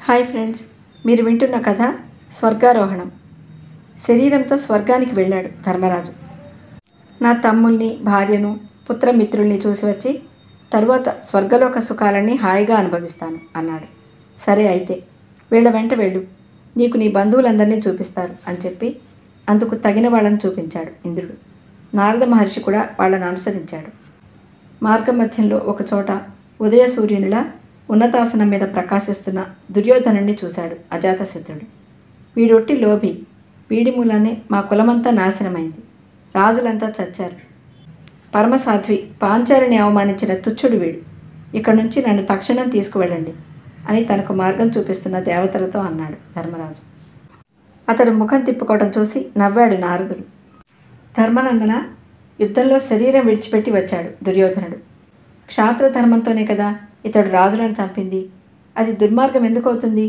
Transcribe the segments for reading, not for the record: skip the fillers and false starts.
Hi friends, మీరు వింటున్న కథ స్వర్గారోహణం. శరీరంతో స్వర్గానికి వెళ్ళాడు ధర్మరాజు. నా తమ్ముల్ని, భార్యను, పుత్రమిత్రుల్ని చూసి వచ్చి తరువాత స్వర్గలోక సుఖాలన్నీ హాయిగా అనుభవిస్తాను అన్నాడు. సరే అయితే వీళ్ళ వెంట వెళ్ళు, నీకు నీ బంధువులందరినీ చూపిస్తారు అని చెప్పి అందుకు తగిన వాళ్ళని చూపించాడు ఇంద్రుడు. నారద మహర్షి కూడా వాళ్ళను అనుసరించాడు. మార్గమధ్యంలో ఒకచోట ఉదయ సూర్యునిలా ఉన్నతాసనం మీద ప్రకాశిస్తున్న దుర్యోధనుణ్ణి చూశాడు అజాతశత్రుడు. వీడొట్టి లోభి, వీడి మూలానే మా కులమంతా నాశనమైంది, రాజులంతా చచ్చారు. పరమసాధ్వి పాంచాలిని అవమానించిన తుచ్చుడు వీడు, ఇక్కడి నుంచి నన్ను తక్షణం తీసుకువెళ్ళండి అని తనకు మార్గం చూపిస్తున్న దేవతలతో అన్నాడు ధర్మరాజు. అతడు ముఖం తిప్పుకోవడం చూసి నవ్వాడు నారదుడు. ధర్మనందన, యుద్ధంలో శరీరం విడిచిపెట్టి వచ్చాడు దుర్యోధనుడు. క్షాత్రధర్మంతోనే కదా ఇతడు రాజులను చంపింది. అది దుర్మార్గం ఎందుకు అవుతుంది?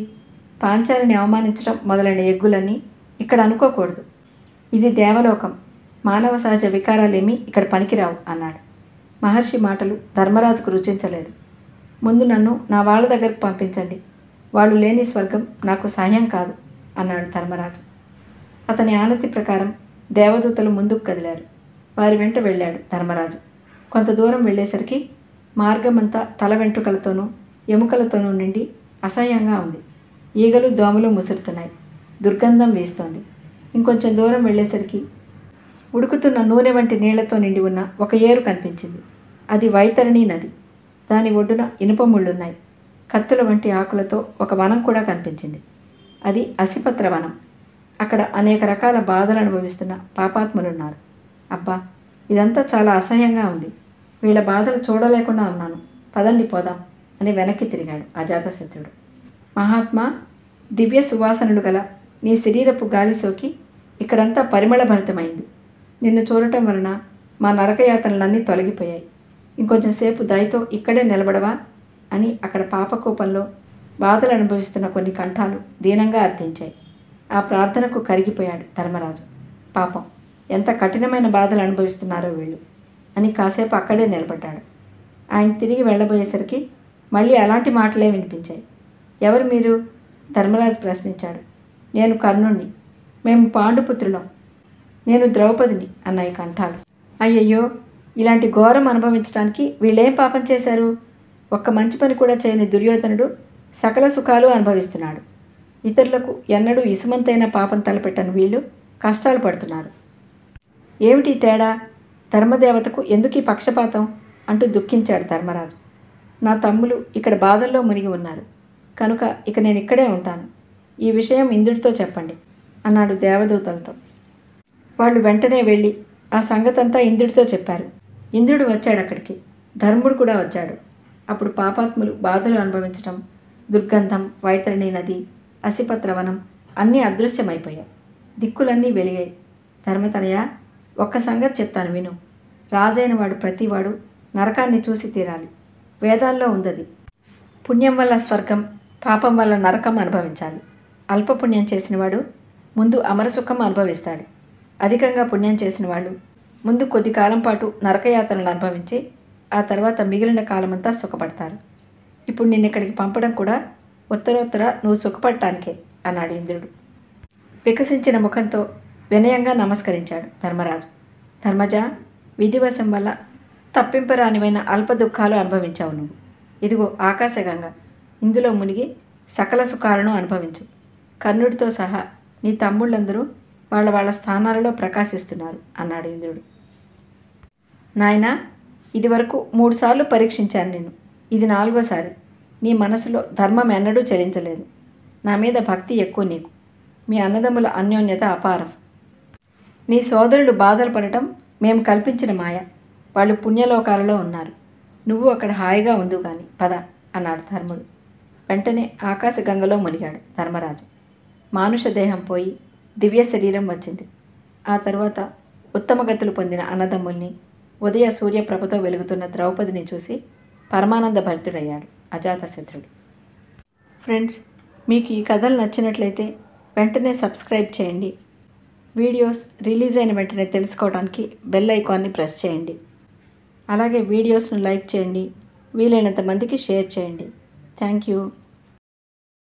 పాంచాలిని అవమానించడం మొదలైన ఎగ్గులన్నీ ఇక్కడ అనుకోకూడదు. ఇది దేవలోకం, మానవ సహజ వికారాలేమీ ఇక్కడ పనికిరావు అన్నాడు. మహర్షి మాటలు ధర్మరాజుకు రుచించలేదు. ముందు నన్ను నా వాళ్ళ దగ్గరకు పంపించండి, వాళ్ళు లేని స్వర్గం నాకు సహ్యం కాదు అన్నాడు ధర్మరాజు. అతని ఆనతి ప్రకారం దేవదూతలు ముందుకు కదిలారు. వారి వెంట వెళ్ళాడు ధర్మరాజు. కొంత దూరం వెళ్ళేసరికి మార్గమంతా తల వెంట్రుకలతోనూ ఎముకలతోనూ నిండి అసహ్యంగా ఉంది. ఈగలు దోమలు ముసురుతున్నాయి, దుర్గంధం వీస్తోంది. ఇంకొంచెం దూరం వెళ్ళేసరికి ఉడుకుతున్న నూనె వంటి నీళ్లతో నిండి ఉన్న ఒక ఏరు కనిపించింది. అది వైతరణి నది. దాని ఒడ్డున ఇనుప ముళ్ళున్నాయి. కత్తుల వంటి ఆకులతో ఒక వనం కూడా కనిపించింది. అది అసిపత్ర వనం. అక్కడ అనేక రకాల బాధలు అనుభవిస్తున్న పాపాత్ములున్నారు. అబ్బా, ఇదంతా చాలా అసహ్యంగా ఉంది, వీళ్ళ బాధలు చూడలేకుండా ఉన్నాను, పదండి పోదాం అని వెనక్కి తిరిగాడు అజాతశత్రుడు. మహాత్మా, దివ్య సువాసనలు గల నీ శరీరపు గాలి సోకి ఇక్కడంతా పరిమళభరితమైంది. నిన్ను చూడటం వలన మా నరకయాతనలన్నీ తొలగిపోయాయి. ఇంకొంచెం సేపు దయతో ఇక్కడే నిలబడవా అని అక్కడ పాపకూపంలో బాధలు అనుభవిస్తున్న కొన్ని కంఠాలు దీనంగా అర్థించాయి. ఆ ప్రార్థనకు కరిగిపోయాడు ధర్మరాజు. పాపం, ఎంత కఠినమైన బాధలు అనుభవిస్తున్నారో వీళ్ళు అని కాసేపు అక్కడే నిలబడ్డాడు. ఆయన తిరిగి వెళ్ళబోయేసరికి మళ్ళీ అలాంటి మాటలే వినిపించాయి. ఎవరు మీరు? ధర్మరాజు ప్రశ్నించాడు. నేను కర్ణుణ్ణి, మేము పాండుపుత్రులం, నేను ద్రౌపదిని అన్నాయి కంఠాలు. అయ్యయ్యో, ఇలాంటి ఘోరం అనుభవించడానికి వీళ్ళేం పాపం చేశారు? ఒక్క మంచి పని కూడా చేయని దుర్యోధనుడు సకల సుఖాలు అనుభవిస్తున్నాడు. ఇతరులకు ఎన్నడూ ఇసుమంతైన పాపం తలపెట్టని వీళ్ళు కష్టాలు పడుతున్నారు. ఏమిటి తేడా? ధర్మదేవతకు ఎందుకు ఈ పక్షపాతం అంటూ దుఃఖించాడు ధర్మరాజు. నా తమ్ములు ఇక్కడ బాధల్లో మునిగి ఉన్నారు కనుక ఇక నేను ఇక్కడే ఉంటాను. ఈ విషయం ఇంద్రుడితో చెప్పండి అన్నాడు దేవదూతలతో. వాళ్ళు వెంటనే వెళ్ళి ఆ సంగతంతా ఇంద్రుడితో చెప్పారు. ఇంద్రుడు వచ్చాడు అక్కడికి. ధర్ముడు కూడా వచ్చాడు. అప్పుడు పాపాత్ములు బాధలు అనుభవించడం, దుర్గంధం, వైతరణి నది, అసిపత్రవనం అన్నీ అదృశ్యమైపోయాయి. దిక్కులన్నీ వెలిగాయి. ధర్మతనయ, ఒక్క సంగతి చెప్తాను విను. రాజైన వాడు ప్రతివాడు నరకాన్ని చూసి తీరాలి. వేదాల్లో ఉందది. పుణ్యం వల్ల స్వర్గం, పాపం వల్ల నరకం అనుభవించాలి. అల్పపుణ్యం చేసినవాడు ముందు అమరసుఖం అనుభవిస్తాడు. అధికంగా పుణ్యం చేసిన వాళ్ళు ముందు కొద్ది కాలం పాటు నరకయాతనలు అనుభవించి ఆ తర్వాత మిగిలిన కాలమంతా సుఖపడతారు. ఇప్పుడు నిన్నిక్కడికి పంపడం కూడా ఉత్తరోత్తర నువ్వు సుఖపడటానికే అన్నాడు ఇంద్రుడు. వికసించిన ముఖంతో వినయంగా నమస్కరించాడు ధర్మరాజు. ధర్మజ, విధివశం వల్ల తప్పింపరానివైన అల్ప దుఃఖాలు అనుభవించావు నువ్వు. ఇదిగో ఆకాశగంగ, ఇందులో మునిగి సకల సుఖాలను అనుభవించు. కర్ణుడితో సహా నీ తమ్ముళ్ళందరూ వాళ్ళ వాళ్ళ స్థానాలలో ప్రకాశిస్తున్నారు అన్నాడు ఇంద్రుడు. నాయనా, ఇదివరకు 3 సార్లు పరీక్షించాను నిన్ను, ఇది 4వసారి. నీ మనసులో ధర్మం ఎన్నడూ చలించలేదు. నా మీద భక్తి ఎక్కువ నీకు. మీ అన్నదమ్ముల అన్యోన్యత అపారం. నీ సోదరులు బాధలు పడటం మేము కల్పించిన మాయ. వాళ్ళు పుణ్యలోకాలలో ఉన్నారు. నువ్వు అక్కడ హాయిగా ఉండు గాని పద అన్నాడు ధర్ముడు. వెంటనే ఆకాశగంగలో మునిగాడు ధర్మరాజు. మానుష దేహం పోయి దివ్య శరీరం వచ్చింది. ఆ తరువాత ఉత్తమగతులు పొందిన అన్నదమ్ముల్ని, ఉదయ సూర్యప్రభతో వెలుగుతున్న ద్రౌపదిని చూసి పరమానంద భరితుడయ్యాడు అజాతశత్రుడు. ఫ్రెండ్స్, మీకు ఈ కథలు నచ్చినట్లయితే వెంటనే సబ్స్క్రైబ్ చేయండి. వీడియోస్ రిలీజ్ అయిన వెంటనే తెలుసుకోవడానికి బెల్ ఐకాన్ని ప్రెస్ చేయండి. అలాగే వీడియోస్ను లైక్ చేయండి, వీలైనంత మందికి షేర్ చేయండి. Thank you.